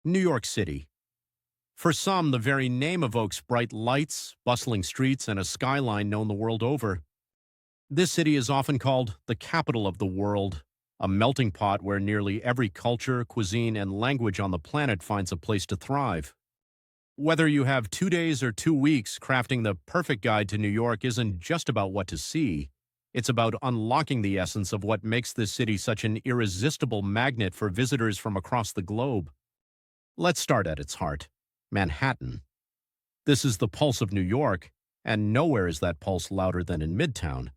New York City. For some, the very name evokes bright lights, bustling streets, and a skyline known the world over. This city is often called the capital of the world, a melting pot where nearly every culture, cuisine, and language on the planet finds a place to thrive. Whether you have 2 days or 2 weeks, crafting the perfect guide to New York isn't just about what to see. It's about unlocking the essence of what makes this city such an irresistible magnet for visitors from across the globe. Let's start at its heart, Manhattan. This is the pulse of New York, and nowhere is that pulse louder than in Midtown.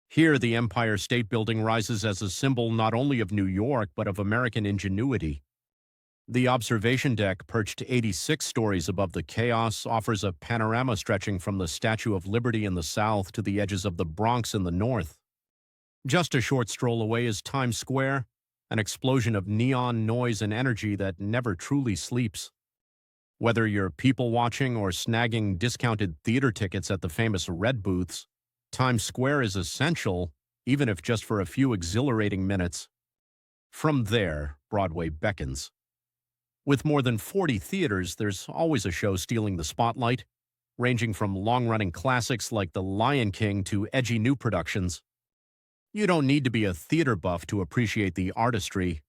Here, the Empire State Building rises as a symbol not only of New York, but of American ingenuity. The observation deck, perched 86 stories above the chaos, offers a panorama stretching from the Statue of Liberty in the south to the edges of the Bronx in the north. Just a short stroll away is Times Square, an explosion of neon, noise, and energy that never truly sleeps. Whether you're people watching or snagging discounted theater tickets at the famous Red booths, Times Square is essential, even if just for a few exhilarating minutes. From there, Broadway beckons. With more than 40 theaters, there's always a show stealing the spotlight, ranging from long-running classics like The Lion King to edgy new productions. You don't need to be a theater buff to appreciate the artistry.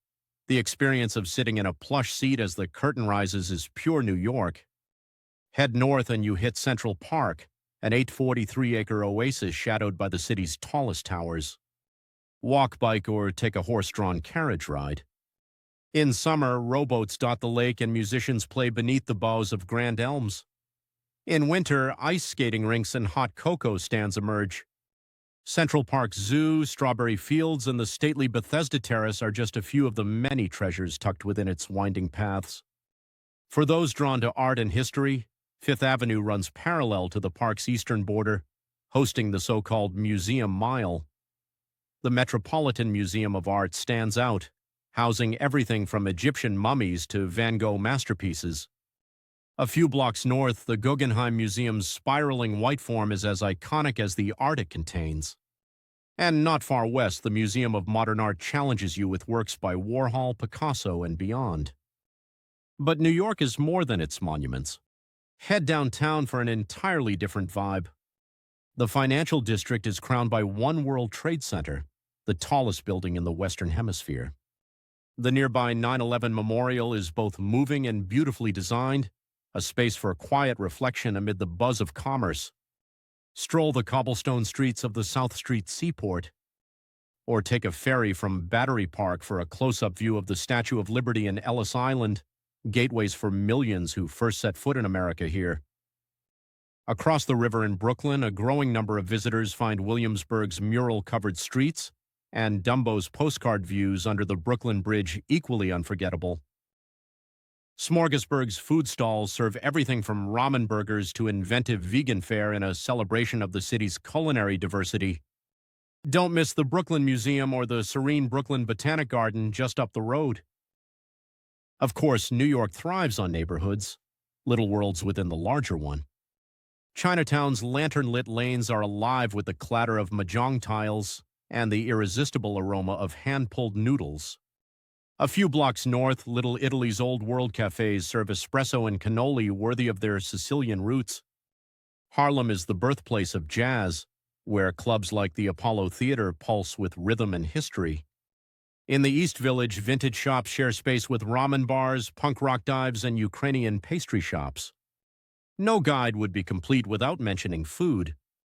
The experience of sitting in a plush seat as the curtain rises is pure New York. Head north and you hit Central Park, an 843-acre oasis shadowed by the city's tallest towers. Walk, bike, or take a horse-drawn carriage ride. In summer, rowboats dot the lake and musicians play beneath the boughs of grand elms. In winter, ice skating rinks and hot cocoa stands emerge. Central Park Zoo, Strawberry Fields, and the stately Bethesda Terrace are just a few of the many treasures tucked within its winding paths. For those drawn to art and history, Fifth Avenue runs parallel to the park's eastern border, hosting the so-called Museum Mile. The Metropolitan Museum of Art stands out, housing everything from Egyptian mummies to Van Gogh masterpieces. A few blocks north, the Guggenheim Museum's spiraling white form is as iconic as the art it contains. And not far west, the Museum of Modern Art challenges you with works by Warhol, Picasso, and beyond. But New York is more than its monuments. Head downtown for an entirely different vibe. The financial district is crowned by One World Trade Center, the tallest building in the Western Hemisphere. The nearby 9/11 Memorial is both moving and beautifully designed, a space for quiet reflection amid the buzz of commerce. Stroll the cobblestone streets of the South Street Seaport, or take a ferry from Battery Park for a close-up view of the Statue of Liberty in Ellis Island, gateways for millions who first set foot in America here. Across the river in Brooklyn, a growing number of visitors find Williamsburg's mural-covered streets and Dumbo's postcard views under the Brooklyn Bridge equally unforgettable. Smorgasburg's food stalls serve everything from ramen burgers to inventive vegan fare in a celebration of the city's culinary diversity. Don't miss the Brooklyn Museum or the serene Brooklyn Botanic Garden just up the road. Of course, New York thrives on neighborhoods, little worlds within the larger one. Chinatown's lantern-lit lanes are alive with the clatter of mahjong tiles and the irresistible aroma of hand-pulled noodles. A few blocks north, Little Italy's Old World cafes serve espresso and cannoli worthy of their Sicilian roots. Harlem is the birthplace of jazz, where clubs like the Apollo Theater pulse with rhythm and history. In the East Village, vintage shops share space with ramen bars, punk rock dives, and Ukrainian pastry shops. No guide would be complete without mentioning food.